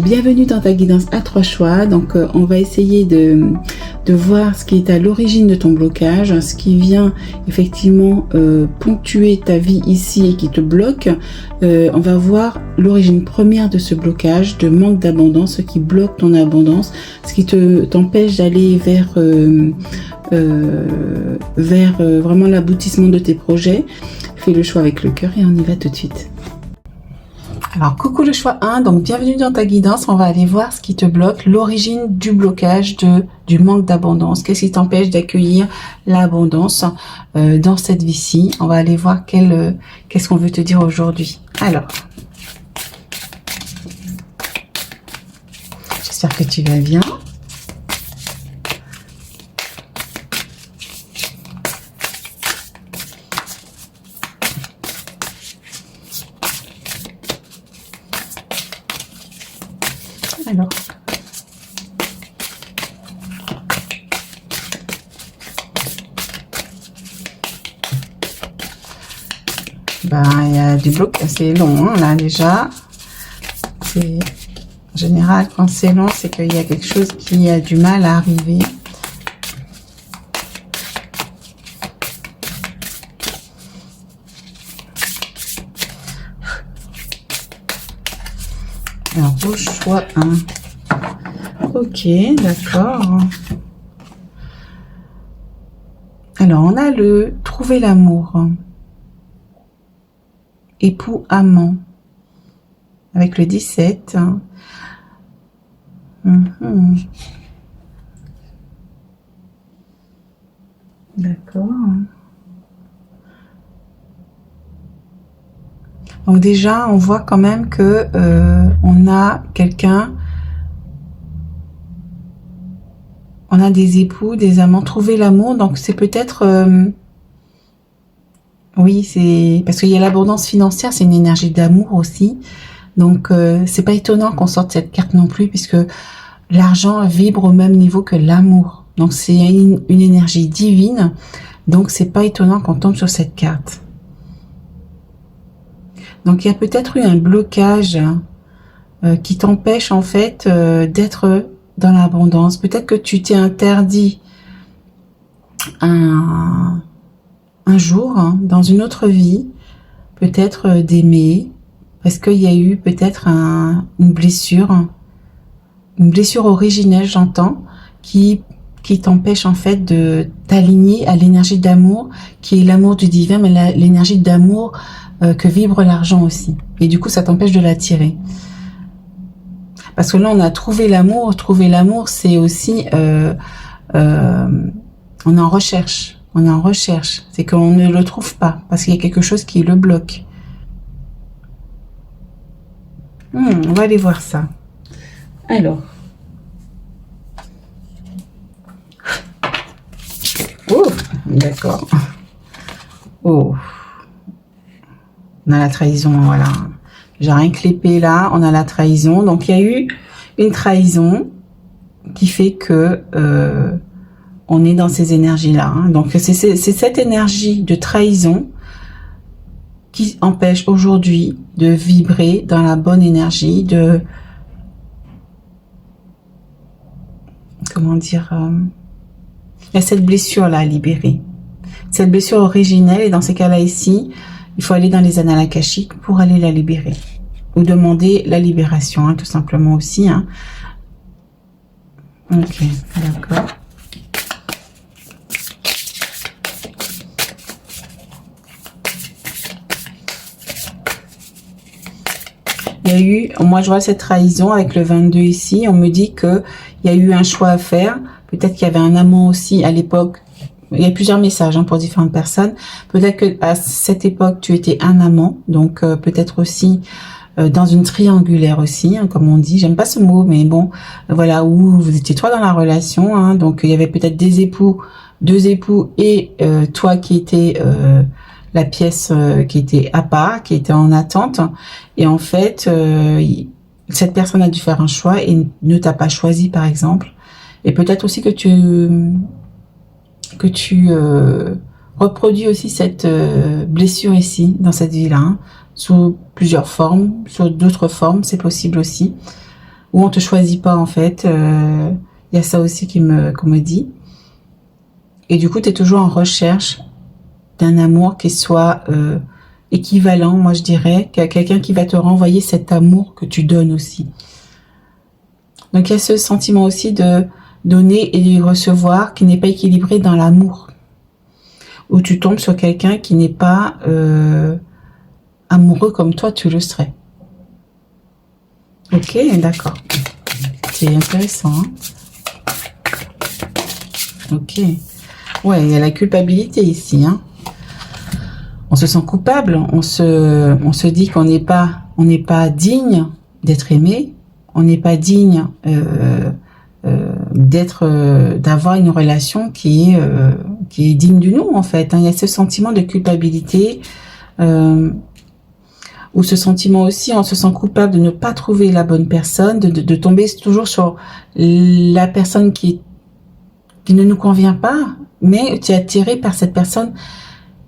Bienvenue dans ta guidance à 3 choix. Donc on va essayer de voir ce qui est à l'origine de ton blocage, ce qui vient effectivement ponctuer ta vie ici et qui te bloque. On va voir l'origine première de ce blocage, de manque d'abondance, ce qui bloque ton abondance, ce qui t'empêche d'aller vers vraiment l'aboutissement de tes projets. Fais le choix avec le cœur et on y va tout de suite. Alors, coucou le choix 1, donc bienvenue dans ta guidance. On va aller voir ce qui te bloque, l'origine du blocage, du manque d'abondance. Qu'est-ce qui t'empêche d'accueillir l'abondance dans cette vie-ci? On va aller voir qu'est-ce qu'on veut te dire aujourd'hui. Alors, j'espère que tu vas bien. Alors, il y a du bloc assez long, hein, là déjà. En général, quand c'est long, c'est qu'il y a quelque chose qui a du mal à arriver. Alors, au choix 1. Ok, d'accord. Alors, on a le trouver l'amour. Époux amant. Avec le 17. D'accord. Donc déjà, on voit quand même que on a quelqu'un, on a des époux, des amants, trouver l'amour. Donc c'est peut-être, oui, c'est parce qu'il y a l'abondance financière, c'est une énergie d'amour aussi. Donc c'est pas étonnant qu'on sorte cette carte non plus, puisque l'argent vibre au même niveau que l'amour. Donc c'est une énergie divine. Donc c'est pas étonnant qu'on tombe sur cette carte. Donc il y a peut-être eu un blocage qui t'empêche en fait d'être dans l'abondance. Peut-être que tu t'es interdit un jour, hein, dans une autre vie, peut-être d'aimer, parce qu'il y a eu peut-être une blessure originelle, j'entends, qui t'empêche en fait de t'aligner à l'énergie d'amour, qui est l'amour du divin, mais l'énergie d'amour que vibre l'argent aussi. Et du coup, ça t'empêche de l'attirer. Parce que là, on a trouvé l'amour. Trouver l'amour, c'est aussi... on est en recherche. On est en recherche. C'est qu'on ne le trouve pas. Parce qu'il y a quelque chose qui le bloque. On va aller voir ça. Alors. Oh, d'accord. Oh. On a la trahison, voilà. J'ai rien que l'épée là, on a la trahison. Donc il y a eu une trahison qui fait que on est dans ces énergies-là. Hein. Donc c'est cette énergie de trahison qui empêche aujourd'hui de vibrer dans la bonne énergie, de... Comment dire il y a cette blessure-là à libérer. Cette blessure originelle, et dans ces cas-là ici... Il faut aller dans les annales akashiques pour aller la libérer. Ou demander la libération, hein, tout simplement aussi. Hein. Ok, d'accord. Il y a eu, moi je vois cette trahison avec le 22 ici. On me dit qu'il y a eu un choix à faire. Peut-être qu'il y avait un amant aussi à l'époque. Il y a plusieurs messages hein, pour différentes personnes. Peut-être que à cette époque, tu étais un amant, donc peut-être aussi dans une triangulaire aussi, hein, comme on dit. J'aime pas ce mot, mais bon, voilà, où vous étiez toi dans la relation. Hein, donc il y avait peut-être des époux, deux époux et toi qui étais la pièce qui était à part, qui était en attente. Et en fait, cette personne a dû faire un choix et ne t'a pas choisi, par exemple. Et peut-être aussi que tu reproduis aussi cette blessure ici, dans cette vie-là, hein, sous plusieurs formes, sous d'autres formes, c'est possible aussi. ou on te choisit pas en fait. Il y a ça aussi qu'on me dit. Et du coup, tu es toujours en recherche d'un amour qui soit équivalent, moi je dirais, quelqu'un qui va te renvoyer cet amour que tu donnes aussi. Donc il y a ce sentiment aussi de donner et de recevoir qui n'est pas équilibré dans l'amour. Où tu tombes sur quelqu'un qui n'est pas amoureux comme toi tu le serais. Ok, d'accord. C'est intéressant. Hein, ok. Ouais, il y a la culpabilité ici. Hein. On se sent coupable. On se dit qu'on n'est pas digne d'être aimé. On n'est pas digne d'avoir une relation qui est digne du nous en fait. Hein. Il y a ce sentiment de culpabilité. Ou ce sentiment aussi, on se sent coupable de ne pas trouver la bonne personne, de tomber toujours sur la personne qui ne nous convient pas, mais tu es attiré par cette personne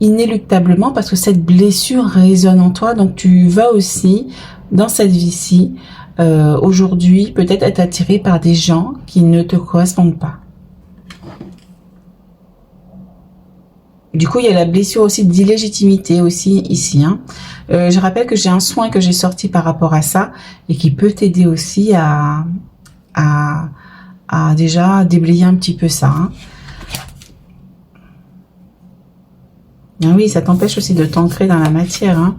inéluctablement parce que cette blessure résonne en toi, donc tu vas aussi, dans cette vie-ci, aujourd'hui, peut-être être attiré par des gens qui ne te correspondent pas. Du coup, il y a la blessure aussi d'illégitimité aussi ici. Hein. Je rappelle que j'ai un soin que j'ai sorti par rapport à ça et qui peut t'aider aussi à déjà déblayer un petit peu ça. Hein. Ah oui, ça t'empêche aussi de t'ancrer dans la matière. Hein.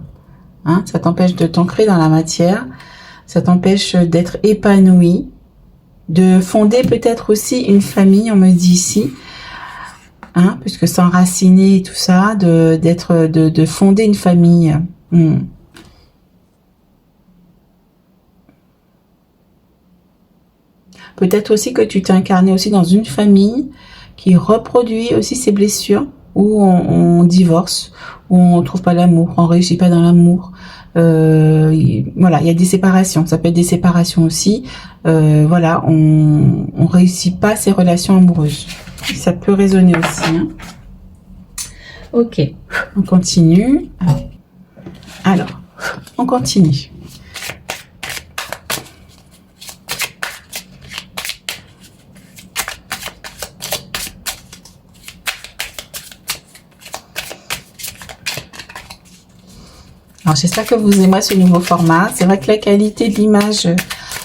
Hein, ça t'empêche de t'ancrer dans la matière. Ça t'empêche d'être épanoui, de fonder peut-être aussi une famille, on me dit ici. Hein, puisque s'enraciner et tout ça, de fonder une famille. Peut-être aussi que tu t'es incarné aussi dans une famille qui reproduit aussi ces blessures, où on divorce, où on trouve pas l'amour, on réussit pas dans l'amour. Voilà, il y a des séparations, ça peut être des séparations aussi. Voilà, on réussit pas ces relations amoureuses. Ça peut résonner aussi. Hein. Ok, on continue. Alors, on continue. Alors, j'espère que vous aimez ce nouveau format. C'est vrai que la qualité de l'image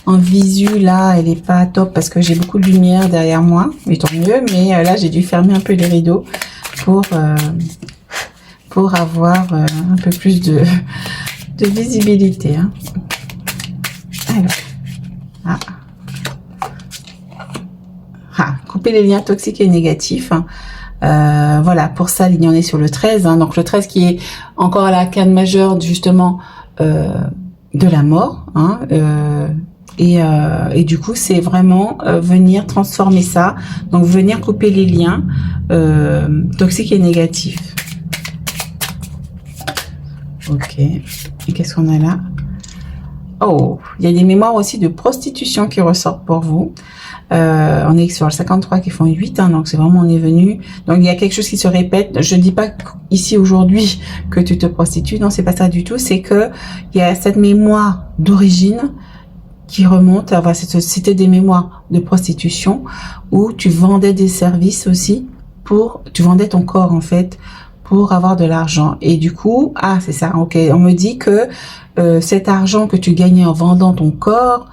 en visu, là, elle est pas top parce que j'ai beaucoup de lumière derrière moi. Mais tant mieux. Mais là, j'ai dû fermer un peu les rideaux pour avoir un peu plus de visibilité. Hein. Alors. Couper les liens toxiques et négatifs. Hein. Voilà, pour ça, on est sur le 13. Hein, donc le 13 qui est encore à l'arcane majeure, justement, de la mort. Hein, et du coup, c'est vraiment venir transformer ça. Donc, venir couper les liens toxiques et négatifs. Ok. Et qu'est-ce qu'on a là? Oh, il y a des mémoires aussi de prostitution qui ressortent pour vous. On est sur le 53 qui font 8, hein, donc c'est vraiment on est venu. Donc il y a quelque chose qui se répète. Je dis pas ici aujourd'hui que tu te prostitues, non, c'est pas ça du tout. C'est que il y a cette mémoire d'origine qui remonte. Voilà, c'était des mémoires de prostitution où tu vendais des services aussi tu vendais ton corps en fait pour avoir de l'argent. Et du coup, c'est ça. Ok, on me dit que cet argent que tu gagnais en vendant ton corps,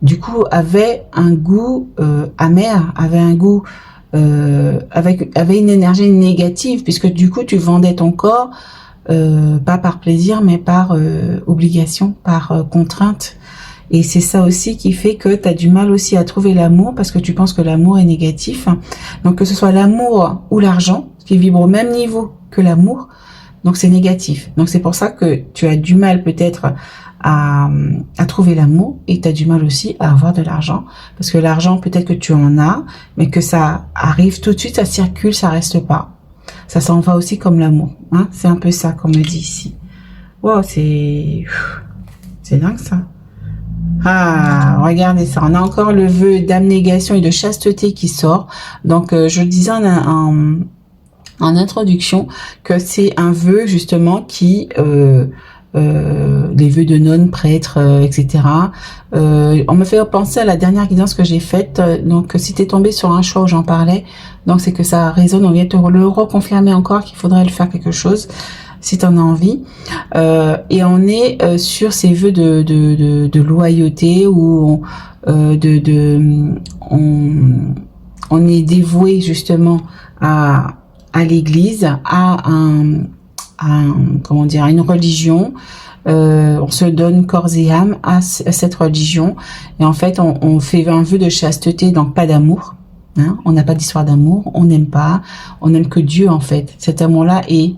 du coup, avait un goût amer, avait un goût avait une énergie négative, puisque du coup, tu vendais ton corps pas par plaisir, mais par obligation, par contrainte. Et c'est ça aussi qui fait que tu as du mal aussi à trouver l'amour, parce que tu penses que l'amour est négatif. Donc, que ce soit l'amour ou l'argent, qui vibre au même niveau que l'amour, donc c'est négatif. Donc, c'est pour ça que tu as du mal peut-être à trouver l'amour, et tu as du mal aussi à avoir de l'argent, parce que l'argent, peut-être que tu en as, mais que ça arrive tout de suite, ça circule, ça reste pas. Ça s'en va aussi comme l'amour. Hein, c'est un peu ça qu'on me dit ici. Wow, c'est dingue ça. Regardez ça. On a encore le vœu d'abnégation et de chasteté qui sort. Donc, je disais en introduction que c'est un vœu justement qui les vœux de nonnes, prêtres, etc. On me fait penser à la dernière guidance que j'ai faite. Donc, si tu es tombé sur un choix où j'en parlais, donc c'est que ça résonne. On vient te le reconfirmer encore qu'il faudrait le faire quelque chose si tu en as envie. Et on est sur ces vœux de loyauté où on est dévoué justement à l'Église, comment dire, à une religion. On se donne corps et âme à cette religion, et en fait on fait un vœu de chasteté, donc pas d'amour, hein, on n'a pas d'histoire d'amour, on n'aime pas, on n'aime que Dieu en fait. Cet amour-là est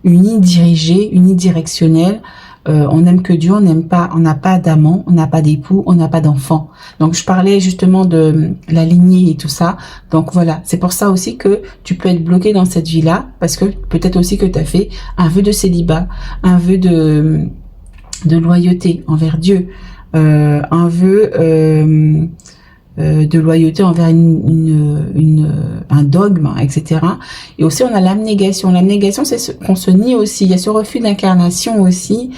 unidirigé, unidirectionnel. On n'aime que Dieu, on n'a pas d'amant, on n'a pas d'époux, on n'a pas d'enfant. Donc je parlais justement de la lignée et tout ça. Donc voilà, c'est pour ça aussi que tu peux être bloqué dans cette vie-là, parce que peut-être aussi que tu as fait un vœu de célibat, un vœu de loyauté envers Dieu, un vœu de loyauté envers un dogme, etc. Et aussi on a l'abnégation. L'abnégation, c'est ce qu'on se nie aussi. Il y a ce refus d'incarnation aussi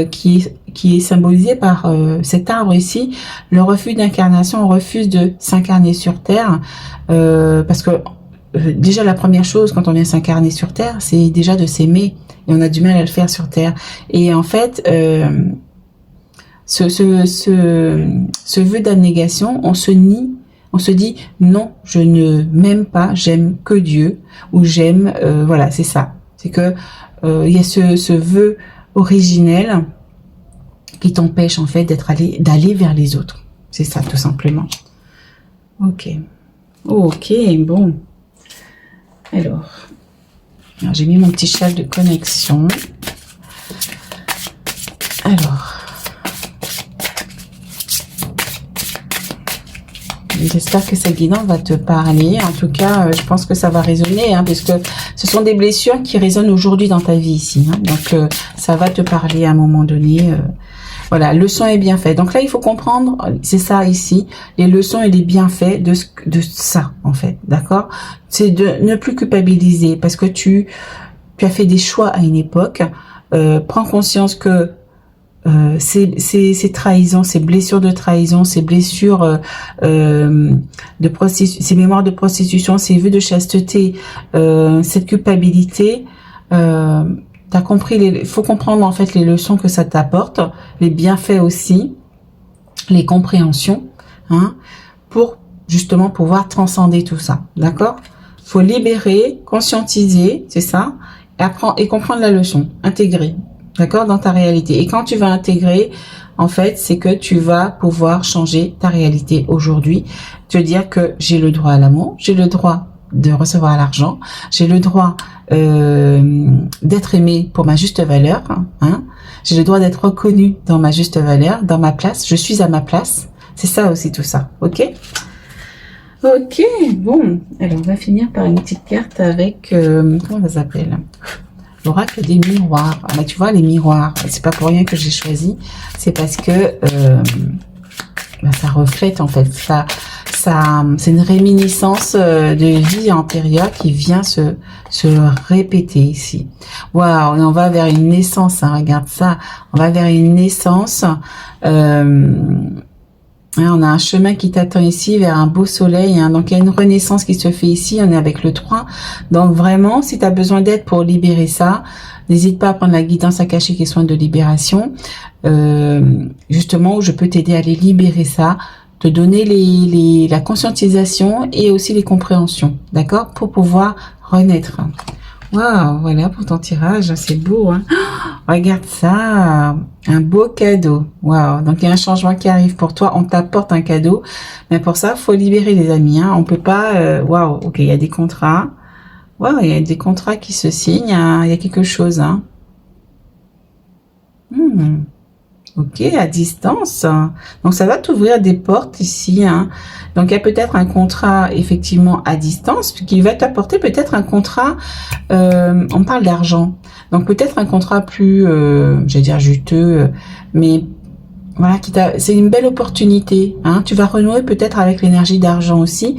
qui est symbolisé par cet arbre ici. Le refus d'incarnation, on refuse de s'incarner sur Terre parce que déjà la première chose quand on vient s'incarner sur Terre, c'est déjà de s'aimer, et on a du mal à le faire sur Terre. Et en fait ce vœu d'abnégation, on se nie, on se dit non, je ne m'aime pas, j'aime que Dieu, ou j'aime, voilà, c'est ça. C'est que il y a ce vœu originel qui t'empêche en fait d'aller vers les autres. C'est ça tout simplement. Ok, bon. Alors j'ai mis mon petit châle de connexion. Alors. J'espère que cette guidance va te parler. En tout cas, je pense que ça va résonner, hein, puisque ce sont des blessures qui résonnent aujourd'hui dans ta vie ici. Hein, donc, ça va te parler à un moment donné. Voilà, leçon et bienfait. Donc là, il faut comprendre, c'est ça ici, les leçons et les bienfaits de ça, en fait. D'accord? C'est de ne plus culpabiliser, parce que tu as fait des choix à une époque. Prends conscience que ces trahisons, ces blessures de trahison, ces blessures de prostitution, ces mémoires de prostitution, ces vœux de chasteté, cette culpabilité, t'as compris, il faut comprendre en fait les leçons que ça t'apporte, les bienfaits aussi, les compréhensions, hein, pour justement pouvoir transcender tout ça, d'accord? Faut libérer, conscientiser, c'est ça, et comprendre la leçon, intégrer. D'accord, dans ta réalité. Et quand tu vas intégrer, en fait, c'est que tu vas pouvoir changer ta réalité aujourd'hui. Te dire que j'ai le droit à l'amour, j'ai le droit de recevoir l'argent, j'ai le droit d'être aimé pour ma juste valeur, hein. J'ai le droit d'être reconnu dans ma juste valeur, dans ma place. Je suis à ma place. C'est ça aussi tout ça, ok? Ok, bon. Alors, on va finir par une petite carte avec... comment ça s'appelle ? L'oracle des miroirs. Ah bah, tu vois, les miroirs, c'est pas pour rien que j'ai choisi. C'est parce que ça reflète en fait. C'est une réminiscence de vie antérieure qui vient se répéter ici. Waouh, on va vers une naissance. Hein, regarde ça. On va vers une naissance. On a un chemin qui t'attend ici vers un beau soleil, hein. Donc il y a une renaissance qui se fait ici, on est avec le 3. Donc vraiment, si tu as besoin d'aide pour libérer ça, n'hésite pas à prendre la guidance akashique et soins de libération, justement où je peux t'aider à aller libérer ça, te donner la conscientisation et aussi les compréhensions, d'accord, pour pouvoir renaître. Waouh, voilà pour ton tirage, c'est beau, hein. Oh, regarde ça, un beau cadeau. Waouh, donc il y a un changement qui arrive pour toi, on t'apporte un cadeau, mais pour ça, faut libérer les amis, hein. On peut pas, waouh, ok, il y a des contrats. Waouh, il y a des contrats qui se signent, hein. Il y a quelque chose, hein. Ok, à distance. Donc ça va t'ouvrir des portes ici, hein. Donc il y a peut-être un contrat effectivement à distance qui va t'apporter peut-être un contrat. On parle d'argent, donc peut-être un contrat plus, j'allais dire juteux, mais voilà, c'est une belle opportunité, hein. Tu vas renouer peut-être avec l'énergie d'argent aussi.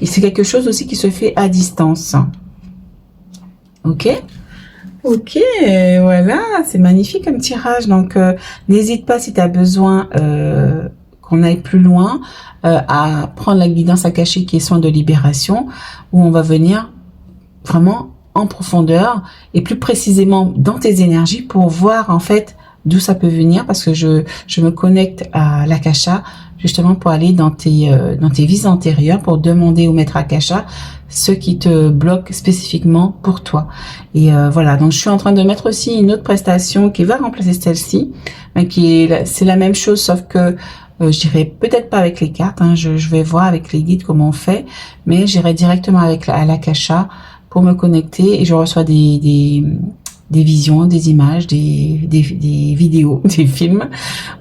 C'est quelque chose aussi qui se fait à distance. Ok. Ok, voilà, c'est magnifique comme tirage. Donc, n'hésite pas si tu as besoin qu'on aille plus loin à prendre la guidance akashique qui est soin de libération, où on va venir vraiment en profondeur et plus précisément dans tes énergies pour voir en fait d'où ça peut venir, parce que je me connecte à l'akasha justement pour aller dans tes vies antérieures pour demander au maître akasha ce qui te bloque spécifiquement pour toi. Et voilà, donc je suis en train de mettre aussi une autre prestation qui va remplacer celle-ci, mais c'est la même chose sauf que je dirais peut-être pas avec les cartes, hein, je vais voir avec les guides comment on fait, mais j'irai directement à l'akasha pour me connecter et je reçois des visions, des images, des vidéos, des films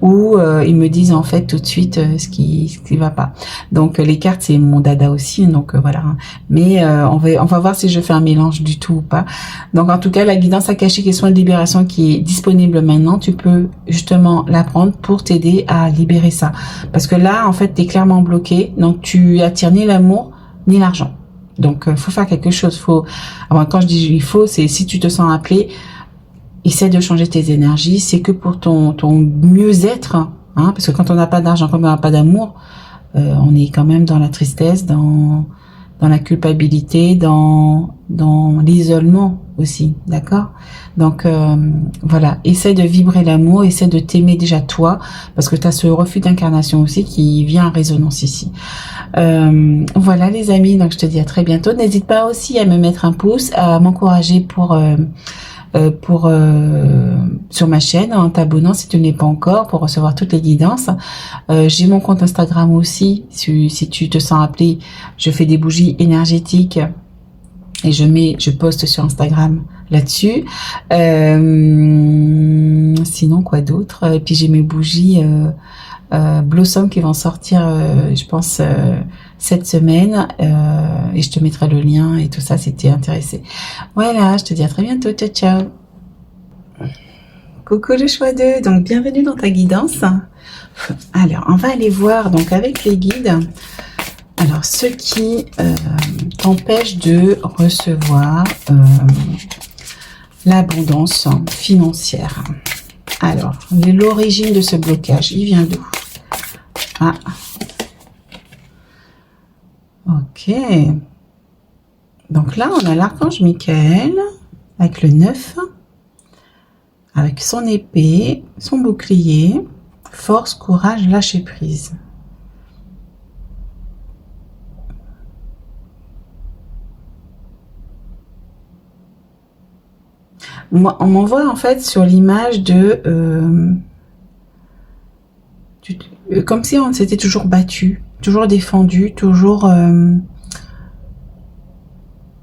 où ils me disent en fait tout de suite ce qui va pas. Donc les cartes c'est mon dada aussi, donc voilà. Mais on va voir si je fais un mélange du tout ou pas. Donc en tout cas la guidance akashique et soins de libération qui est disponible maintenant, tu peux justement la prendre pour t'aider à libérer ça. Parce que là en fait tu es clairement bloqué, donc tu attires ni l'amour ni l'argent. Donc, faut faire quelque chose. Alors, quand je dis il faut, c'est si tu te sens appelé, essaie de changer tes énergies. C'est que pour ton mieux-être, hein, parce que quand on n'a pas d'argent, quand on n'a pas d'amour, on est quand même dans la tristesse, dans la culpabilité, dans l'isolement aussi, d'accord? Donc voilà, essaie de vibrer l'amour, essaie de t'aimer déjà toi, parce que tu as ce refus d'incarnation aussi qui vient en résonance ici. Voilà les amis, donc je te dis à très bientôt. N'hésite pas aussi à me mettre un pouce, à m'encourager sur ma chaîne en t'abonnant si tu ne l'es pas encore pour recevoir toutes les guidances. J'ai mon compte Instagram aussi, si tu te sens appelé, je fais des bougies énergétiques et je poste sur Instagram là-dessus. Sinon quoi d'autre? Et puis j'ai mes bougies Blossom qui vont sortir je pense cette semaine et je te mettrai le lien et tout ça si t'es intéressé. Voilà, je te dis à très bientôt, ciao ciao. Coucou le choix 2, donc bienvenue dans ta guidance. Alors on va aller voir donc avec les guides, alors ce qui t'empêche de recevoir l'abondance financière. Alors l'origine de ce blocage, il vient d'où? Ah, ok. Donc là, on a l'archange Michael avec le 9, avec son épée, son bouclier, force, courage, lâcher prise. Moi, on m'envoie en fait sur l'image de comme si on s'était toujours battu, toujours défendu, toujours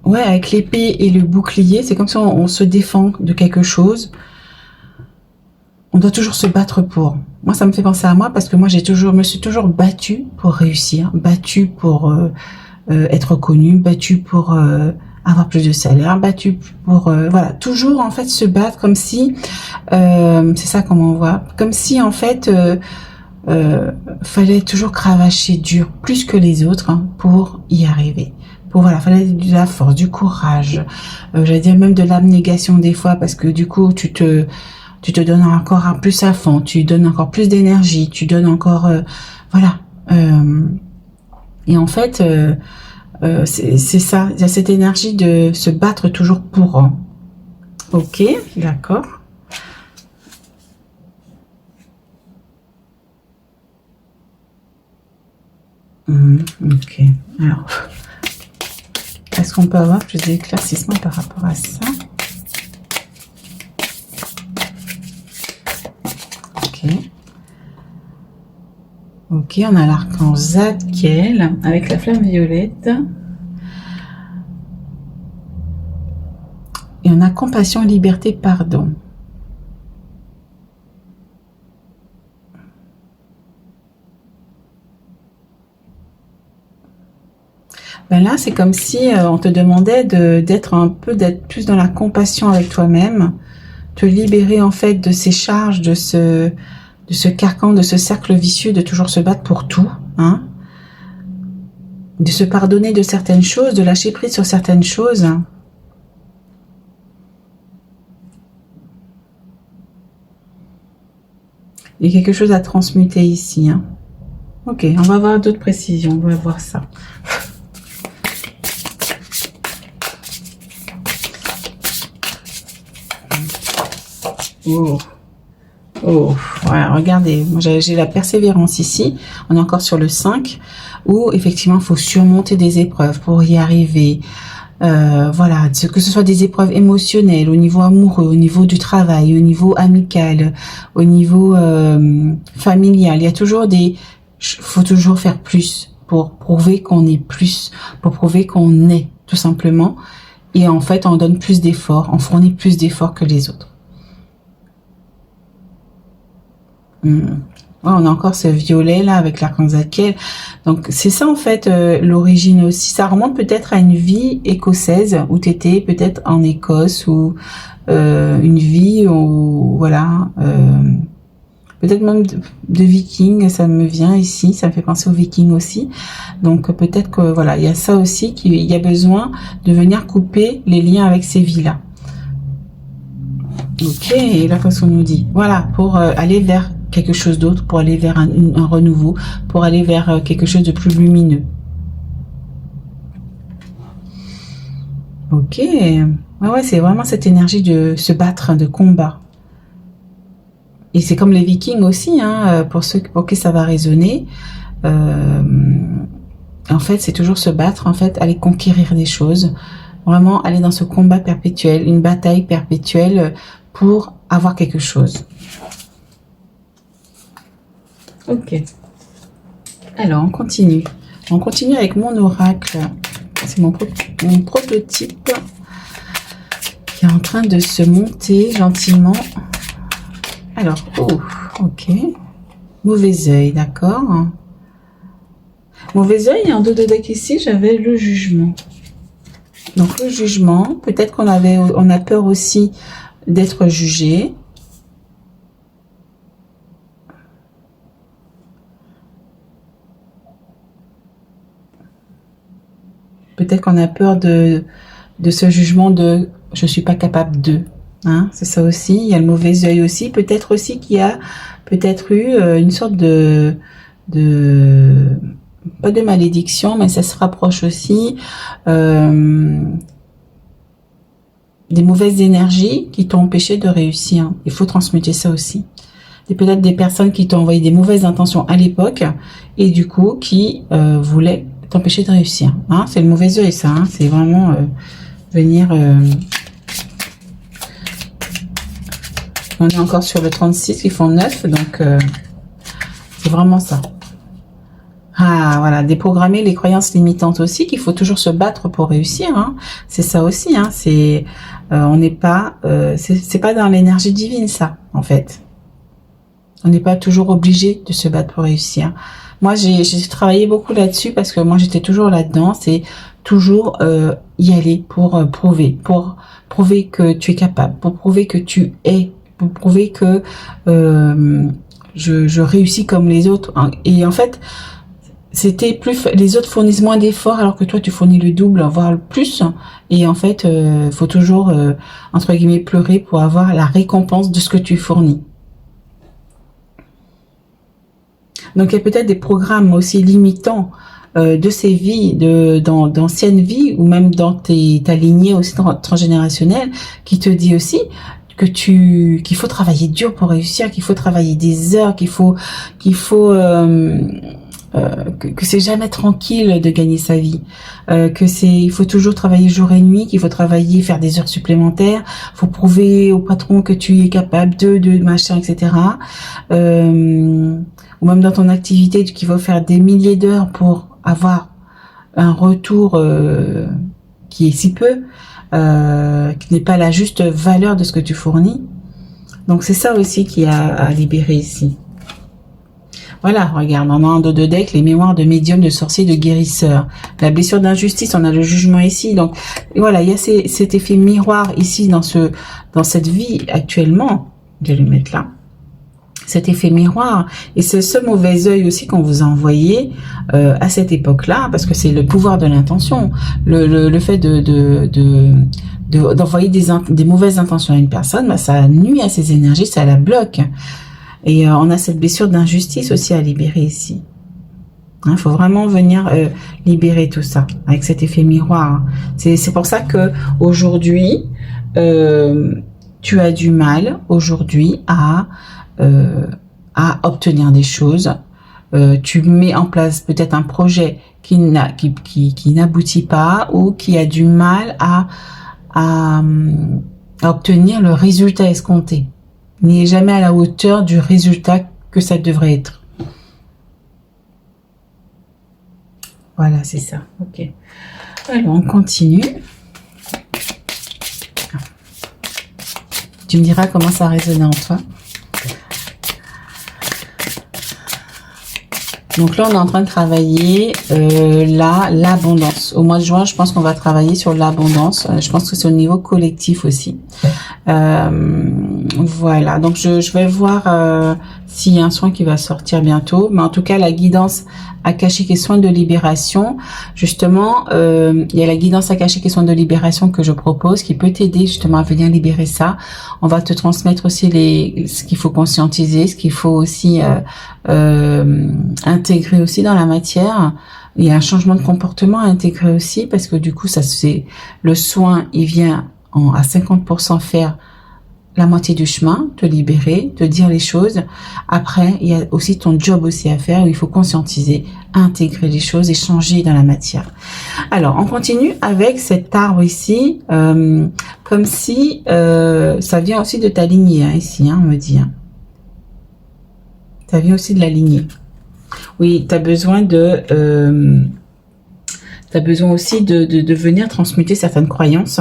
ouais, avec l'épée et le bouclier, c'est comme si on se défend de quelque chose. On doit toujours se battre pour. Moi, ça me fait penser à moi parce que moi, me suis toujours battue pour réussir, battue pour être connue, battue pour avoir plus de salaire, battue pour voilà, toujours en fait se battre comme si c'est ça qu'on voit, comme si en fait fallait toujours cravacher dur plus que les autres pour y arriver. Pour voilà, fallait de la force, du courage, j'allais dire même de l'abnégation des fois parce que du coup tu te donnes encore plus à fond, tu donnes encore plus d'énergie, tu donnes encore voilà. Et en fait c'est ça, il y a cette énergie de se battre toujours pour. Ok, d'accord. Ok, alors est-ce qu'on peut avoir plus d'éclaircissement par rapport à ça? Ok. Ok, on a l'archange Zadkiel avec la flamme violette. Et on a compassion, liberté, pardon. Ben là, c'est comme si on te demandait d'être plus dans la compassion avec toi-même, te libérer en fait de ces charges, de ce carcan, de ce cercle vicieux, de toujours se battre pour tout, hein, de se pardonner de certaines choses, de lâcher prise sur certaines choses. Il y a quelque chose à transmuter ici. Hein. Ok, on va avoir d'autres précisions. On va voir ça. Oh. Oh, voilà, regardez, moi j'ai la persévérance ici, on est encore sur le 5, où effectivement il faut surmonter des épreuves pour y arriver. Voilà, que ce soit des épreuves émotionnelles, au niveau amoureux, au niveau du travail, au niveau amical, au niveau familial, il y a toujours faut toujours faire plus pour prouver qu'on est plus, pour prouver qu'on est, tout simplement. Et en fait, on donne plus d'efforts, on fournit plus d'efforts que les autres. Ouais, on a encore ce violet là avec l'arc-en-ciel. Donc c'est ça en fait l'origine aussi. Ça remonte peut-être à une vie écossaise où tu étais peut-être en Écosse ou une vie où voilà peut-être même de viking. Ça me vient ici, ça me fait penser aux vikings aussi. Donc peut-être que voilà il y a ça aussi qu'il y a besoin de venir couper les liens avec ces vies là. Ok, et là qu'est-ce qu'on nous dit? Voilà, pour aller vers quelque chose d'autre, pour aller vers un renouveau, pour aller vers quelque chose de plus lumineux. Ok, ouais, c'est vraiment cette énergie de se battre, de combat. Et c'est comme les Vikings aussi, hein, pour ceux pour qui ça va résonner. En fait, c'est toujours se battre, en fait, aller conquérir des choses, vraiment aller dans ce combat perpétuel, une bataille perpétuelle pour avoir quelque chose. Ok. Alors, on continue. On continue avec mon oracle. C'est mon prototype qui est en train de se monter gentiment. Alors, oh, ok. Mauvais œil, d'accord. Mauvais œil, et en dos de deck ici, j'avais le jugement. Donc, le jugement, peut-être on a peur aussi d'être jugé. Peut-être qu'on a peur de ce jugement de « je suis pas capable de ». Hein, c'est ça aussi. Il y a le mauvais œil aussi. Peut-être aussi qu'il y a peut-être eu une sorte de pas de malédiction, mais ça se rapproche aussi des mauvaises énergies qui t'ont empêché de réussir. Il faut transmuter ça aussi. Et peut-être des personnes qui t'ont envoyé des mauvaises intentions à l'époque et du coup qui voulaient t'empêcher de réussir. Hein, c'est le mauvais œil, ça. Hein, c'est vraiment venir... on est encore sur le 36, ils font 9, donc c'est vraiment ça. Ah, voilà, déprogrammer les croyances limitantes aussi, qu'il faut toujours se battre pour réussir. Hein. C'est ça aussi. Hein, c'est on n'est pas... c'est pas dans l'énergie divine, ça, en fait. On n'est pas toujours obligé de se battre pour réussir. Moi, j'ai travaillé beaucoup là-dessus parce que moi, j'étais toujours là-dedans. C'est toujours y aller pour prouver que tu es capable, pour prouver que tu es, pour prouver que je réussis comme les autres. Et en fait, c'était plus, les autres fournissent moins d'efforts alors que toi, tu fournis le double, voire le plus. Et en fait, faut toujours, entre guillemets, pleurer pour avoir la récompense de ce que tu fournis. Donc il y a peut-être des programmes aussi limitants de ces vies, d'anciennes vies, ou même dans ta lignée aussi transgénérationnelle, qui te dit aussi que qu'il faut travailler dur pour réussir, qu'il faut travailler des heures, que c'est jamais tranquille de gagner sa vie, il faut toujours travailler jour et nuit, qu'il faut travailler, faire des heures supplémentaires, faut prouver au patron que tu es capable de machin, etc. Ou même dans ton activité, qu'il faut faire des milliers d'heures pour avoir un retour qui est si peu, qui n'est pas la juste valeur de ce que tu fournis. Donc c'est ça aussi qu'il y a à libérer ici. Voilà, regarde, on a en dos de deck les mémoires de médium, de sorcier, de guérisseur. La blessure d'injustice, on a le jugement ici. Donc voilà, il y a cet effet miroir ici dans cette vie actuellement. Je vais le mettre là. Cet effet miroir, et c'est ce mauvais œil aussi qu'on vous a envoyé à cette époque-là, parce que c'est le pouvoir de l'intention, le fait d'envoyer des mauvaises intentions à une personne, bah, ça nuit à ses énergies, ça la bloque. Et on a cette blessure d'injustice aussi à libérer ici. Il faut vraiment venir libérer tout ça avec cet effet miroir. C'est pour ça que aujourd'hui, tu as du mal aujourd'hui à obtenir des choses. Tu mets en place peut-être un projet qui n'aboutit pas ou qui a du mal à obtenir le résultat escompté. N'est jamais à la hauteur du résultat que ça devrait être. Voilà, c'est ça. Ok. Alors, on continue. Tu me diras comment ça résonne en toi. Donc là, on est en train de travailler l'abondance. Au mois de juin, je pense qu'on va travailler sur l'abondance. Je pense que c'est au niveau collectif aussi. Voilà. Donc, je vais voir s'il y a un soin qui va sortir bientôt. Mais en tout cas, la guidance akashique et soins de libération, justement, il y a la guidance akashique et soins de libération que je propose, qui peut t'aider justement à venir libérer ça. On va te transmettre aussi ce qu'il faut conscientiser, ce qu'il faut aussi intégrer aussi dans la matière. Il y a un changement de comportement à intégrer aussi, parce que du coup, le soin, il vient à 50% faire la moitié du chemin, te libérer, te dire les choses. Après, il y a aussi ton job aussi à faire, où il faut conscientiser, intégrer les choses et changer dans la matière. Alors, on continue avec cet arbre ici, comme si ça vient aussi de ta lignée, hein, ici, hein, on me dit. Hein. Ça vient aussi de la lignée. Oui, tu as besoin aussi de venir transmuter certaines croyances,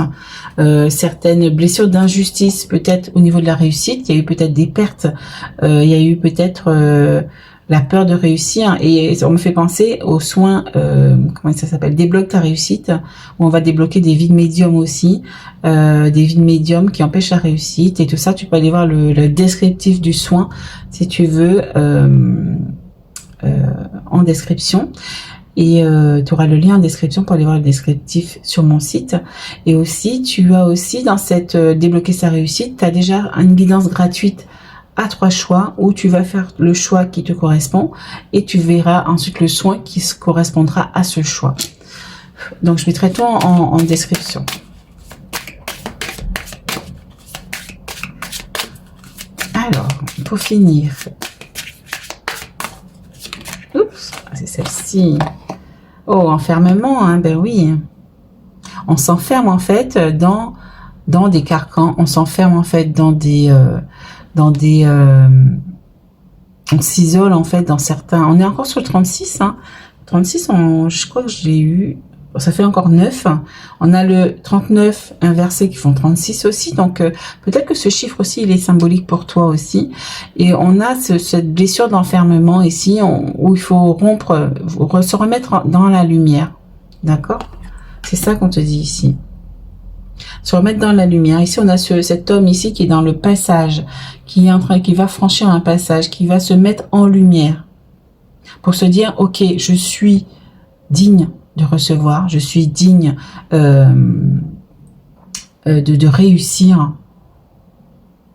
certaines blessures d'injustice, peut-être au niveau de la réussite. Il y a eu peut-être des pertes, il y a eu peut-être la peur de réussir. Et on me fait penser aux soins, comment ça s'appelle, débloque ta réussite, où on va débloquer des vides médiums aussi, des vides médiums qui empêchent la réussite. Et tout ça, tu peux aller voir le descriptif du soin, si tu veux, en description. Et tu auras le lien en description pour aller voir le descriptif sur mon site. Et aussi, tu as aussi dans cette débloquer sa réussite, tu as déjà une guidance gratuite à 3 choix où tu vas faire le choix qui te correspond et tu verras ensuite le soin qui correspondra à ce choix. Donc, je mettrai tout en description. Alors, pour finir... Oups, c'est celle-ci. Oh, enfermement, hein, ben oui. On s'enferme en fait dans des carcans, on s'enferme en fait on s'isole en fait dans certains. On est encore sur le 36, hein. 36, je crois que je l'ai eu. Ça fait encore 9. On a le 39 inversé qui font 36 aussi. Donc, peut-être que ce chiffre aussi, il est symbolique pour toi aussi. Et on a cette blessure d'enfermement ici où il faut rompre, se remettre dans la lumière. D'accord? C'est ça qu'on te dit ici. Se remettre dans la lumière. Ici, on a cet homme ici qui est dans le passage, qui va franchir un passage, qui va se mettre en lumière. Pour se dire, ok, je suis digne de recevoir, je suis digne de réussir,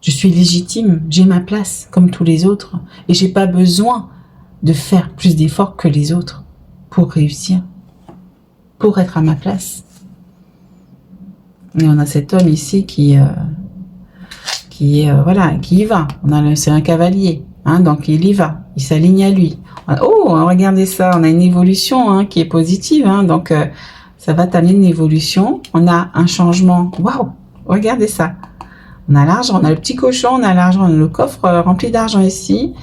je suis légitime, j'ai ma place comme tous les autres et j'ai pas besoin de faire plus d'efforts que les autres pour réussir, pour être à ma place. Et on a cet homme ici qui y va. C'est un cavalier, hein, donc il y va, il s'aligne à lui. Oh, regardez ça, on a une évolution hein, qui est positive, hein, donc ça va t'amener une évolution. On a un changement. Waouh, regardez ça. On a l'argent, on a le petit cochon, on a l'argent, on a le coffre rempli d'argent ici.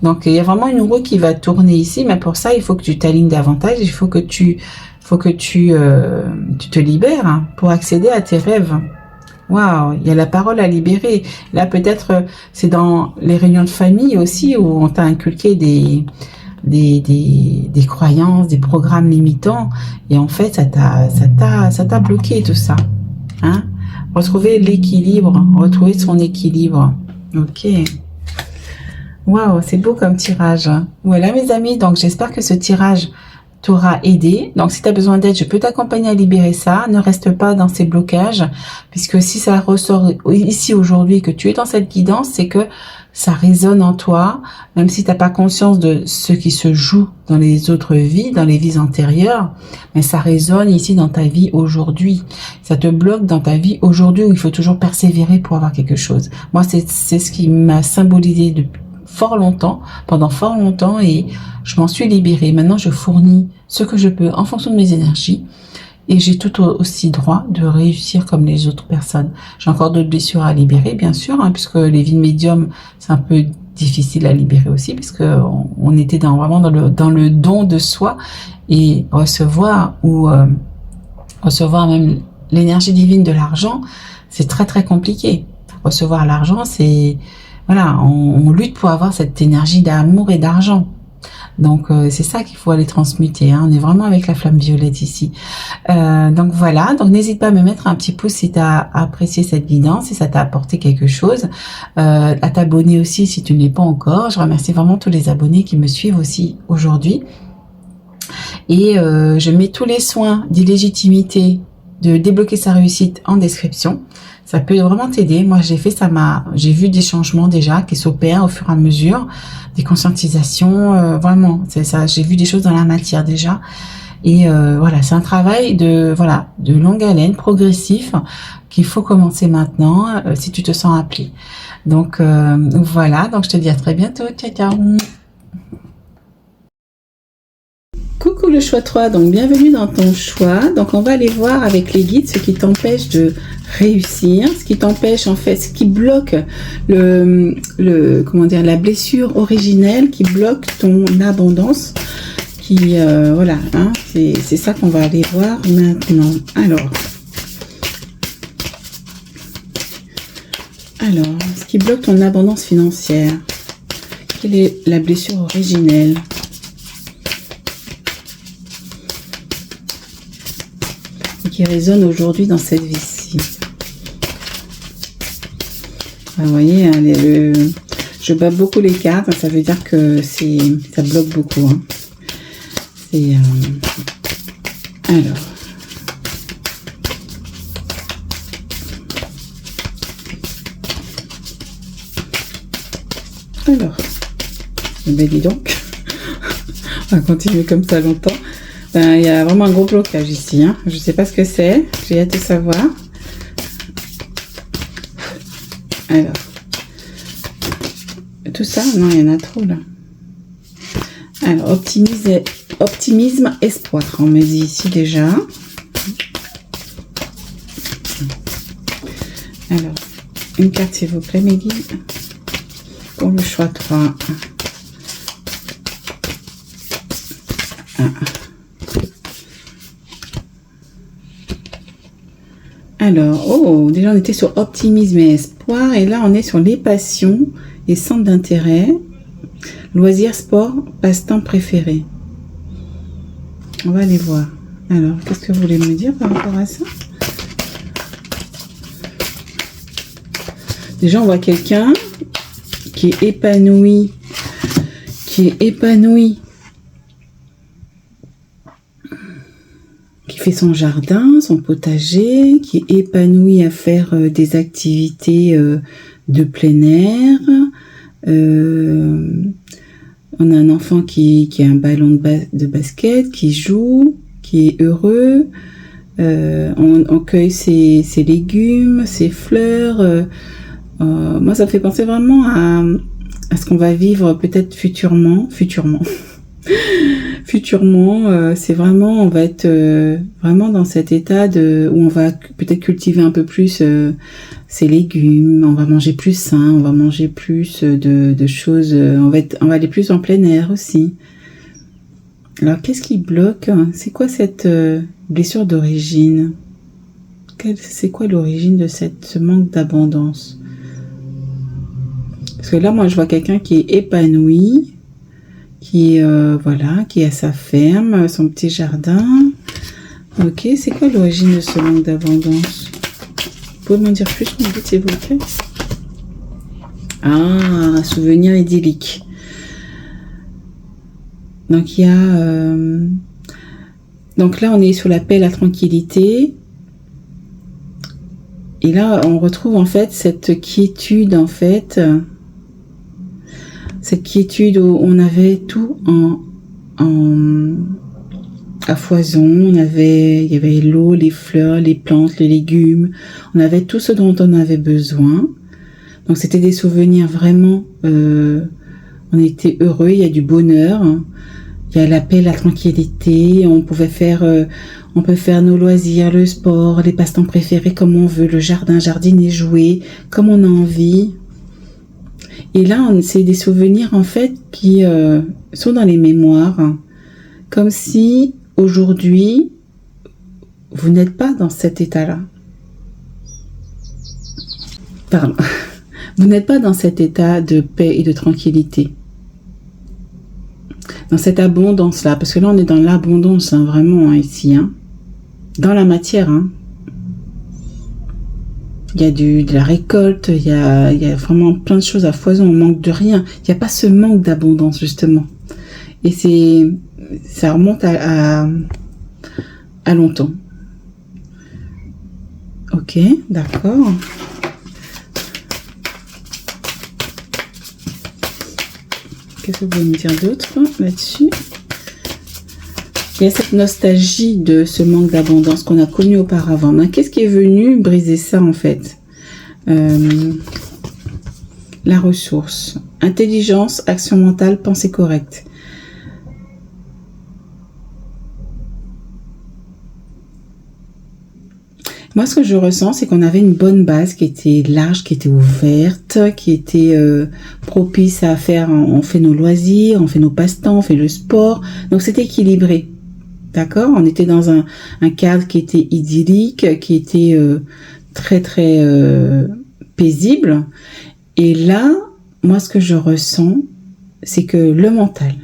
Donc il y a vraiment une roue qui va tourner ici, mais pour ça il faut que tu t'alignes davantage. Il faut que tu te libères hein, pour accéder à tes rêves. Waouh, il y a la parole à libérer. Là peut-être c'est dans les réunions de famille aussi où on t'a inculqué des croyances, des programmes limitants et en fait ça t'a bloqué tout ça. Hein? Retrouver l'équilibre, retrouver son équilibre. Ok. Waouh, c'est beau comme tirage. Voilà mes amis, donc j'espère que ce tirage t'aura aidé. Donc, si tu as besoin d'aide, je peux t'accompagner à libérer ça. Ne reste pas dans ces blocages, puisque si ça ressort ici aujourd'hui que tu es dans cette guidance, c'est que ça résonne en toi, même si tu n'as pas conscience de ce qui se joue dans les autres vies, dans les vies antérieures, mais ça résonne ici dans ta vie aujourd'hui. Ça te bloque dans ta vie aujourd'hui où il faut toujours persévérer pour avoir quelque chose. Moi, c'est ce qui m'a symbolisé depuis fort longtemps, pendant fort longtemps, et je m'en suis libérée. Maintenant, je fournis ce que je peux en fonction de mes énergies. Et j'ai tout aussi droit de réussir comme les autres personnes. J'ai encore d'autres blessures à libérer, bien sûr, hein, puisque les vies de médium, c'est un peu difficile à libérer aussi, puisque on était vraiment dans le don de soi, et recevoir recevoir même l'énergie divine de l'argent, c'est très très compliqué. Recevoir l'argent, c'est voilà, on lutte pour avoir cette énergie d'amour et d'argent. Donc c'est ça qu'il faut aller transmuter, hein. On est vraiment avec la flamme violette ici. Donc voilà, donc n'hésite pas à me mettre un petit pouce si tu as apprécié cette guidance, si ça t'a apporté quelque chose, à t'abonner aussi si tu ne l'es pas encore. Je remercie vraiment tous les abonnés qui me suivent aussi aujourd'hui. Et je mets tous les soins d'illégitimité, de débloquer sa réussite en description. Ça peut vraiment t'aider. Moi, j'ai vu des changements déjà qui s'opèrent au fur et à mesure, des conscientisations, vraiment. C'est ça. J'ai vu des choses dans la matière déjà. Et voilà, c'est un travail de longue haleine, progressif, qu'il faut commencer maintenant si tu te sens appelé. Donc voilà. Donc je te dis à très bientôt. Ciao, ciao. Coucou le choix 3, donc bienvenue dans ton choix. Donc on va aller voir avec les guides ce qui t'empêche de réussir, ce qui t'empêche en fait, ce qui bloque la blessure originelle, qui bloque ton abondance, qui voilà, hein, c'est ça qu'on va aller voir maintenant. Alors, ce qui bloque ton abondance financière, quelle est la blessure originelle? Qui résonne aujourd'hui dans cette vie-ci. Vous voyez, hein, je bats beaucoup les cartes, ça veut dire que ça bloque beaucoup. Hein. Alors, ben dis donc, on va continuer comme ça longtemps. Il y a vraiment un gros blocage ici, hein. Je ne sais pas ce que c'est, j'ai hâte de savoir. Alors, tout ça, non, il y en a trop là. Alors, optimisme, espoir, on me dit ici déjà. Alors, une carte s'il vous plaît, mes guides, pour le choix 3. Alors, déjà on était sur optimisme et espoir, et là on est sur les passions et centres d'intérêt, loisirs, sport, passe-temps préféré. On va aller voir. Alors, qu'est-ce que vous voulez me dire par rapport à ça? Déjà, on voit quelqu'un qui est épanoui, qui fait son jardin, son potager, qui est épanoui à faire des activités de plein air. On a un enfant qui a un ballon de basket, qui joue, qui est heureux. On cueille ses légumes, ses fleurs. Moi, ça me fait penser vraiment à ce qu'on va vivre peut-être futurement. C'est vraiment, on va être vraiment dans cet état où on va peut-être cultiver un peu plus ses légumes, on va manger plus sain, on va manger plus de choses, on va aller plus en plein air aussi. Alors, qu'est-ce qui bloque? C'est quoi cette blessure d'origine? C'est quoi l'origine de ce manque d'abondance? Parce que là, moi, je vois quelqu'un qui est épanoui, qui a sa ferme, son petit jardin. Ok, c'est quoi l'origine de ce manque d'abondance? Vous pouvez m'en dire plus, mon s'il vous plaît? Ah, un souvenir idyllique. Donc il y a Donc là, on est sur la paix, la tranquillité. Et là, on retrouve en fait cette quiétude, en fait. Cette quiétude où on avait tout à foison. Il y avait l'eau, les fleurs, les plantes, les légumes. On avait tout ce dont on avait besoin. Donc c'était des souvenirs vraiment, on était heureux, il y a du bonheur, il y a la paix, la tranquillité, on peut faire nos loisirs, le sport, les passe-temps préférés comme on veut, le jardin, jardiner, jouer, comme on a envie. Et là, c'est des souvenirs en fait qui sont dans les mémoires, comme si aujourd'hui, vous n'êtes pas dans cet état-là. Pardon. Vous n'êtes pas dans cet état de paix et de tranquillité. Dans cette abondance-là. Parce que là, on est dans l'abondance, hein, vraiment, hein, ici. Hein. Dans la matière. Hein. Il y a de la récolte. Il y a vraiment plein de choses à foison. On manque de rien. Il n'y a pas ce manque d'abondance, justement. Et ça remonte à longtemps. Ok, d'accord. Qu'est-ce que vous pouvez me dire d'autre là-dessus? Il y a cette nostalgie de ce manque d'abondance qu'on a connu auparavant. Mais qu'est-ce qui est venu briser ça en fait? La ressource. Intelligence, action mentale, pensée correcte. Moi, ce que je ressens, c'est qu'on avait une bonne base qui était large, qui était ouverte, qui était propice à faire. On fait nos loisirs, on fait nos passe-temps, on fait le sport. Donc, c'était équilibré. D'accord? On était dans un cadre qui était idyllique, qui était très, très paisible. Et là, moi, ce que je ressens, c'est que le mental,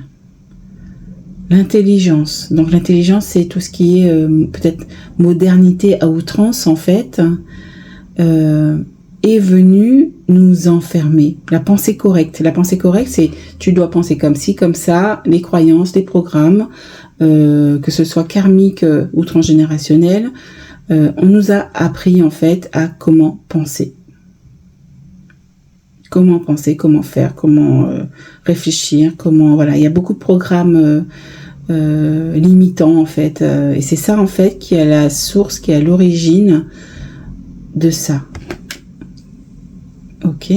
l'intelligence. Donc l'intelligence, c'est tout ce qui est peut-être modernité à outrance en fait, est venu nous enfermer. La pensée correcte. La pensée correcte, c'est tu dois penser comme ci, comme ça, les croyances, les programmes, que ce soit karmique ou transgénérationnel. On nous a appris en fait à comment penser. Comment penser, comment faire, comment réfléchir, comment voilà. Il y a beaucoup de programmes limitants en fait, et c'est ça en fait qui est la source, qui est à l'origine de ça. Ok.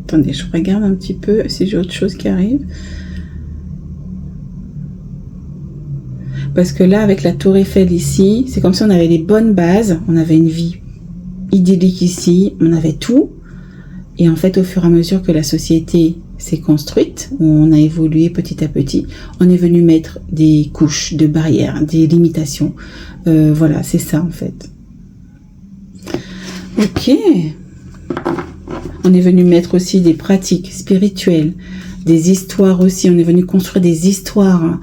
Attendez, je regarde un petit peu si j'ai autre chose qui arrive. Parce que là, avec la tour Eiffel ici, c'est comme si on avait les bonnes bases, on avait une vie idyllique ici, on avait tout. Et en fait, au fur et à mesure que la société s'est construite, on a évolué petit à petit, on est venu mettre des couches de barrières, des limitations. Voilà, c'est ça en fait. Ok. On est venu mettre aussi des pratiques spirituelles, des histoires aussi. On est venu construire des histoires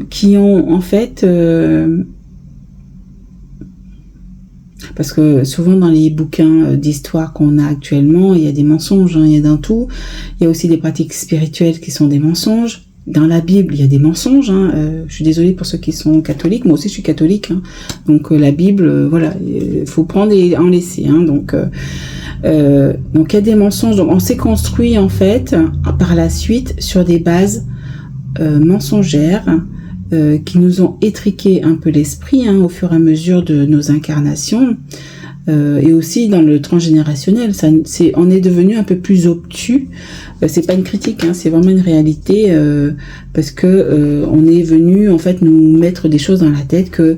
qui ont en fait... parce que souvent dans les bouquins d'histoire qu'on a actuellement, il y a des mensonges, hein, il y a d'un tout. Il y a aussi des pratiques spirituelles qui sont des mensonges. Dans la Bible, il y a des mensonges. Hein. Je suis désolée pour ceux qui sont catholiques. Moi aussi, je suis catholique. Hein. Donc la Bible, voilà, il faut prendre et en laisser. Hein. Donc il y a des mensonges. Donc on s'est construit en fait par la suite sur des bases mensongères qui nous ont étriqué un peu l'esprit hein, au fur et à mesure de nos incarnations. Et aussi dans le transgénérationnel, on est devenu un peu plus obtus. C'est pas une critique, hein, c'est vraiment une réalité parce que on est venu en fait nous mettre des choses dans la tête que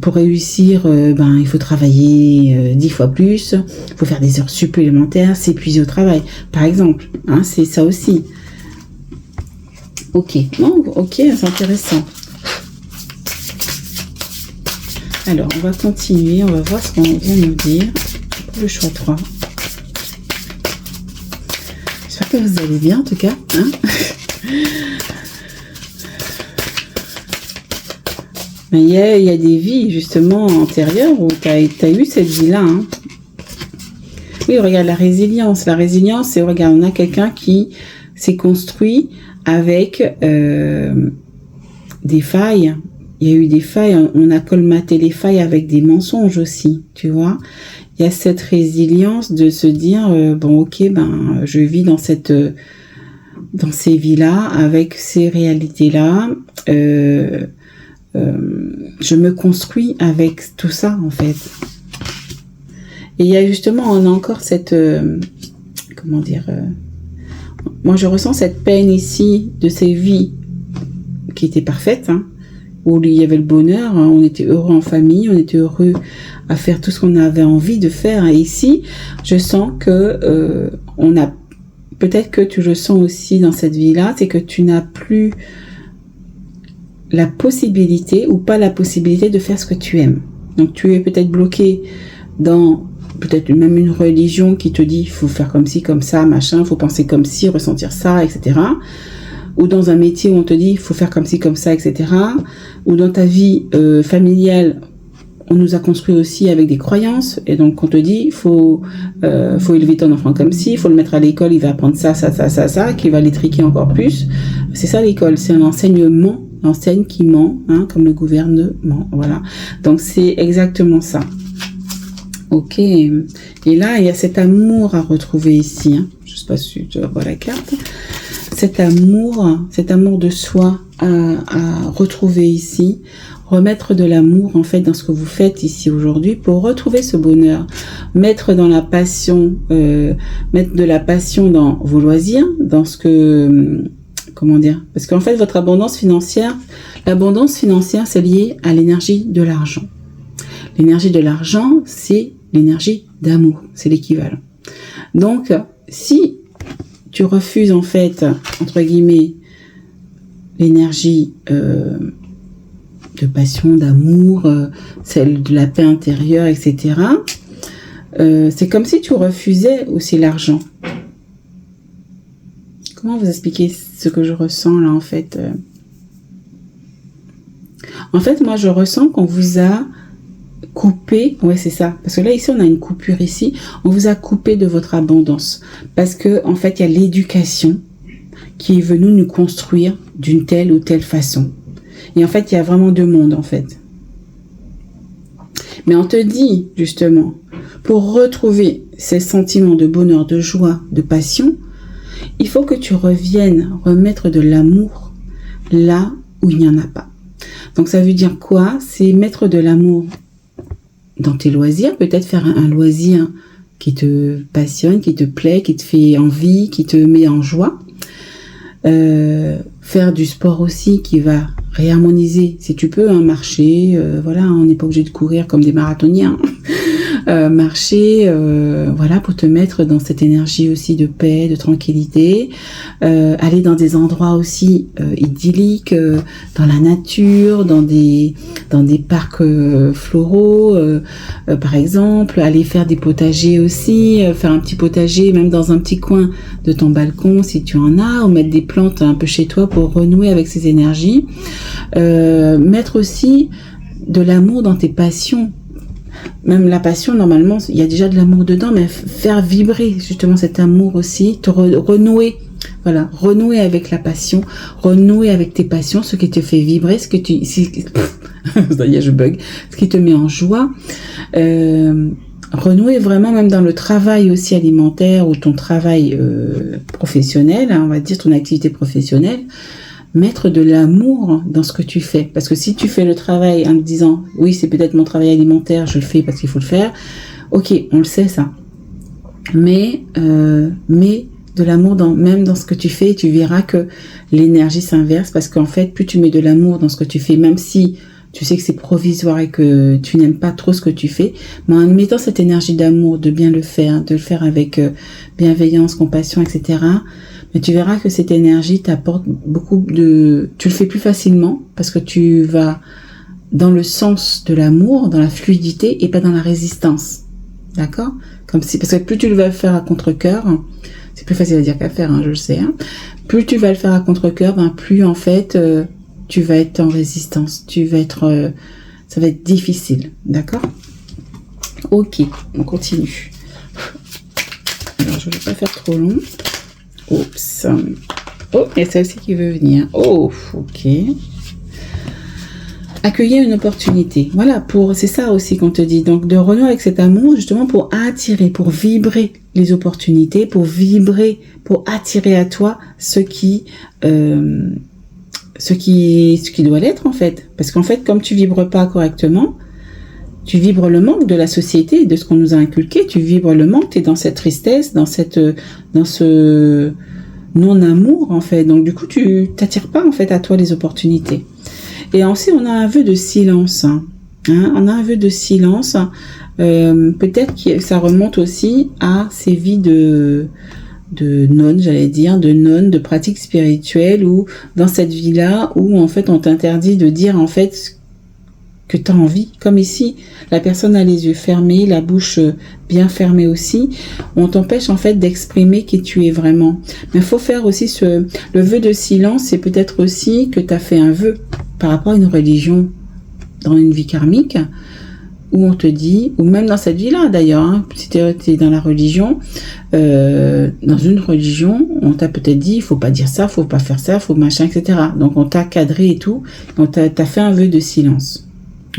pour réussir, il faut travailler 10 fois plus, il faut faire des heures supplémentaires, s'épuiser au travail, par exemple. Hein, c'est ça aussi. Ok, bon, ok, c'est intéressant. Alors, on va continuer, on va voir ce qu'on vient nous dire pour le choix 3. J'espère que vous allez bien, en tout cas. Hein il y a des vies, justement, antérieures où tu as eu cette vie-là. Hein. Oui, regarde la résilience. La résilience, c'est, regarde, on a quelqu'un qui s'est construit avec des failles. Il y a eu des failles, on a colmaté les failles avec des mensonges aussi, tu vois. Il y a cette résilience de se dire, bon, ok, ben, je vis dans ces vies-là, avec ces réalités-là. Je me construis avec tout ça, en fait. Et il y a justement, on a encore cette, comment dire, moi je ressens cette peine ici de ces vies qui étaient parfaites, hein, où il y avait le bonheur, hein, on était heureux en famille, on était heureux à faire tout ce qu'on avait envie de faire. Et ici, je sens que on a, peut-être que tu le sens aussi dans cette vie-là, c'est que tu n'as plus la possibilité ou pas la possibilité de faire ce que tu aimes. Donc tu es peut-être bloqué dans peut-être même une religion qui te dit il faut faire comme ci, comme ça, machin, il faut penser comme ci, ressentir ça, etc. Ou dans un métier où on te dit il faut faire comme ci, comme ça, etc. Ou dans ta vie familiale, on nous a construit aussi avec des croyances, et donc on te dit faut élever ton enfant comme ci, il faut le mettre à l'école, il va apprendre ça, qui va l'étriquer encore plus. C'est ça l'école, c'est un enseignement, l'enseigne qui ment, hein, comme le gouvernement, voilà. Donc c'est exactement ça. Ok, et là il y a cet amour à retrouver ici, hein. Je sais pas si tu vois la carte. Cet amour de soi à retrouver ici, remettre de l'amour en fait dans ce que vous faites ici aujourd'hui pour retrouver ce bonheur, mettre dans la passion, mettre de la passion dans vos loisirs, dans ce que, comment dire, parce qu'en fait votre l'abondance financière c'est lié à l'énergie de l'argent. L'énergie de l'argent, c'est l'énergie d'amour, c'est l'équivalent. Donc, si tu refuses en fait, entre guillemets, l'énergie de passion, d'amour, celle de la paix intérieure, etc., c'est comme si tu refusais aussi l'argent. Comment vous expliquer ce que je ressens là en fait? En fait, moi je ressens qu'on vous a coupé, ouais c'est ça, parce que là ici on a une coupure ici, on vous a coupé de votre abondance, parce que en fait il y a l'éducation qui est venue nous construire d'une telle ou telle façon, et en fait il y a vraiment deux mondes en fait. Mais on te dit justement, pour retrouver ces sentiments de bonheur, de joie, de passion, il faut que tu reviennes remettre de l'amour là où il n'y en a pas. Donc ça veut dire quoi? C'est mettre de l'amour dans tes loisirs, peut-être faire un loisir qui te passionne, qui te plaît, qui te fait envie, qui te met en joie. Faire du sport aussi qui va réharmoniser, si tu peux, marcher, voilà, on n'est pas obligé de courir comme des marathoniens. Marcher, voilà, pour te mettre dans cette énergie aussi de paix, de tranquillité, aller dans des endroits aussi idylliques, dans la nature, dans des parcs floraux, par exemple, aller faire des potagers aussi, faire un petit potager, même dans un petit coin de ton balcon si tu en as, ou mettre des plantes un peu chez toi pour renouer avec ces énergies, mettre aussi de l'amour dans tes passions. Même la passion, normalement, il y a déjà de l'amour dedans, mais faire vibrer justement cet amour aussi, te renouer, voilà, renouer avec la passion, renouer avec tes passions, ce qui te fait vibrer, ce que tu, ça y est, je bug, ce qui te met en joie, renouer vraiment même dans le travail aussi alimentaire ou ton travail professionnel, hein, on va dire ton activité professionnelle. Mettre de l'amour dans ce que tu fais. Parce que si tu fais le travail en te disant, oui, c'est peut-être mon travail alimentaire, je le fais parce qu'il faut le faire. Ok, on le sait ça. Mais de l'amour même dans ce que tu fais, tu verras que l'énergie s'inverse parce qu'en fait, plus tu mets de l'amour dans ce que tu fais, même si tu sais que c'est provisoire et que tu n'aimes pas trop ce que tu fais, mais en mettant cette énergie d'amour, de bien le faire, de le faire avec bienveillance, compassion, etc., mais tu verras que cette énergie t'apporte beaucoup de... Tu le fais plus facilement parce que tu vas dans le sens de l'amour, dans la fluidité et pas dans la résistance. D'accord? Comme si... Parce que plus tu le vas faire à contre-cœur, c'est plus facile à dire qu'à faire, hein, je le sais. Hein, plus tu vas le faire à contre-cœur, plus en fait, tu vas être en résistance. Tu vas être... ça va être difficile. D'accord? Ok, on continue. je ne vais pas faire trop long. Oups. Oh, il y a celle-ci qui veut venir. Oh, ok. Accueillir une opportunité. Voilà, c'est ça aussi qu'on te dit. Donc, de renouer avec cet amour, justement, pour attirer, pour vibrer les opportunités, pour vibrer, pour attirer à toi ce qui doit l'être, en fait. Parce qu'en fait, comme tu vibres pas correctement, tu vibres le manque de la société, de ce qu'on nous a inculqué, tu vibres le manque, tu es dans cette tristesse, dans ce non-amour, en fait. Donc, du coup, tu t'attires pas, en fait, à toi les opportunités. Et ensuite, on a un vœu de silence. On a un vœu de silence. Peut-être que ça remonte aussi à ces vies de nonnes, j'allais dire, de nonnes, de pratiques spirituelles, où dans cette vie-là, où en fait, on t'interdit de dire en fait que tu as envie. Comme ici, la personne a les yeux fermés, la bouche bien fermée aussi. On t'empêche en fait d'exprimer qui tu es vraiment. Mais il faut faire aussi le vœu de silence, c'est peut-être aussi que tu as fait un vœu par rapport à une religion dans une vie karmique, où on te dit, ou même dans cette vie-là d'ailleurs, si tu es dans la religion, dans une religion, on t'a peut-être dit, il faut pas dire ça, faut pas faire ça, faut machin, etc. Donc on t'a cadré et tout, donc t'as fait un vœu de silence.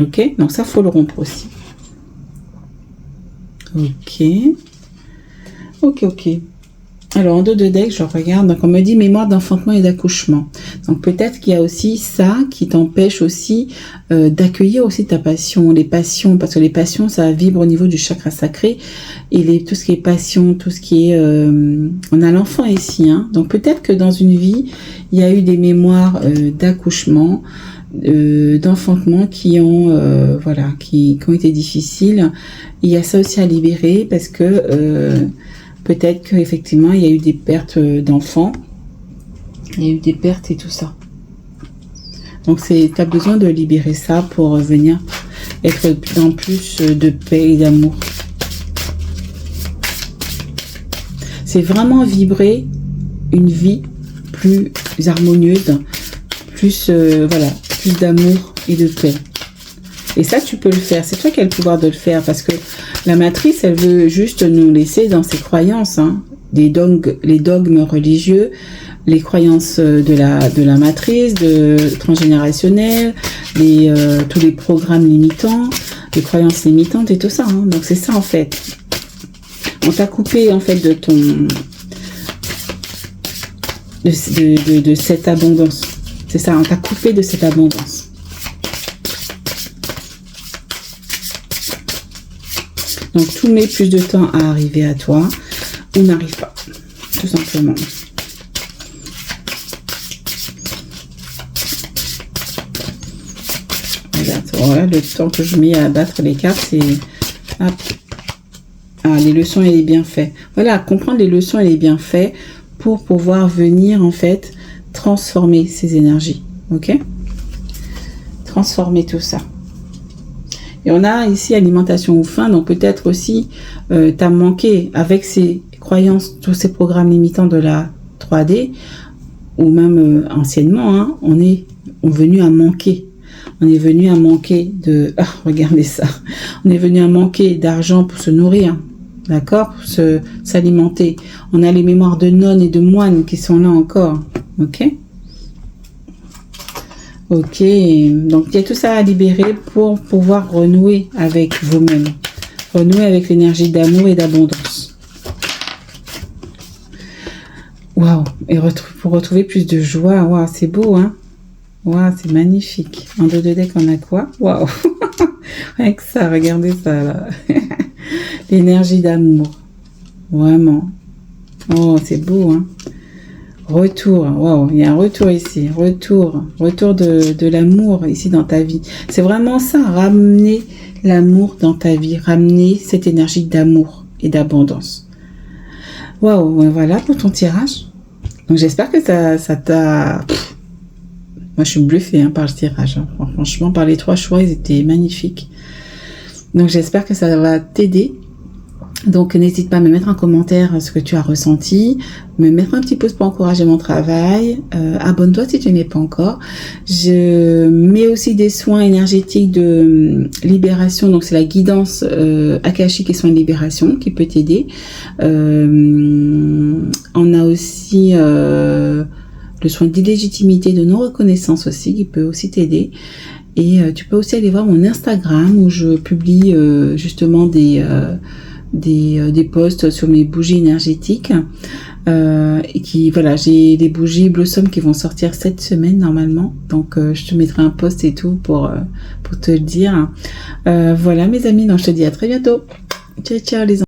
Ok, donc ça faut le rompre aussi. Ok. Alors en dos de deck, je regarde, donc on me dit mémoire d'enfantement et d'accouchement. Donc peut-être qu'il y a aussi ça qui t'empêche aussi d'accueillir aussi ta passion, les passions, parce que les passions ça vibre au niveau du chakra sacré, et tout ce qui est passion, tout ce qui est, on a l'enfant ici, donc peut-être que dans une vie il y a eu des mémoires d'accouchement, d'enfantement qui ont qui ont été difficiles. Il y a ça aussi à libérer parce que peut-être qu'effectivement il y a eu des pertes d'enfants, il y a eu des pertes et tout ça. Donc tu as besoin de libérer ça pour venir être dans plus de paix et d'amour. C'est vraiment vibrer une vie plus harmonieuse, plus plus d'amour et de paix. Et ça, tu peux le faire. C'est toi qui as le pouvoir de le faire, parce que la matrice, elle veut juste nous laisser dans ses croyances, les dogmes religieux, les croyances de la matrice, transgénérationnelles, tous les programmes limitants, les croyances limitantes et tout ça. Donc c'est ça en fait. On t'a coupé en fait de cette abondance. C'est ça, on t'a coupé de cette abondance. Donc, tout met plus de temps à arriver à toi ou n'arrive pas, tout simplement. Voilà, le temps que je mets à battre les cartes, c'est... Hop. Ah, les leçons et les bienfaits. Voilà, comprendre les leçons et les bienfaits pour pouvoir venir, en fait, transformer ces énergies. Ok? Transformer tout ça. Et on a ici alimentation ou faim, donc peut-être aussi tu as manqué avec ces croyances, tous ces programmes limitants de la 3D, ou même anciennement, on est venu à manquer. On est venu à manquer de... Ah, regardez ça. On est venu à manquer d'argent pour se nourrir, d'accord, pour s'alimenter. On a les mémoires de nonnes et de moines qui sont là encore, ok. Ok, donc il y a tout ça à libérer pour pouvoir renouer avec vous-même. Renouer avec l'énergie d'amour et d'abondance. Waouh, et pour retrouver plus de joie. Waouh, c'est beau, Waouh, c'est magnifique. En dos de deck, on a quoi? Waouh, avec ça, regardez ça là. L'énergie d'amour. Vraiment. Oh, c'est beau, Retour, waouh, il y a un retour ici, retour de l'amour ici dans ta vie. C'est vraiment ça, ramener l'amour dans ta vie, ramener cette énergie d'amour et d'abondance. Waouh, voilà pour ton tirage. Donc j'espère que ça t'a... Moi je suis bluffée par le tirage. Franchement, par les 3 choix, ils étaient magnifiques. Donc j'espère que ça va t'aider Donc n'hésite pas à me mettre en commentaire ce que tu as ressenti, me mettre un petit pouce pour encourager mon travail, abonne-toi si tu n'es pas encore. Je mets aussi des soins énergétiques de libération, donc c'est la guidance akashique et soins de libération qui peut t'aider. On a aussi le soin d'illégitimité, de non-reconnaissance aussi qui peut aussi t'aider. Et tu peux aussi aller voir mon Instagram où je publie justement des posts sur mes bougies énergétiques et qui voilà, j'ai des bougies Blossom qui vont sortir cette semaine normalement, donc je te mettrai un post et tout pour te le dire. Voilà mes amis, donc je te dis à très bientôt. Ciao ciao les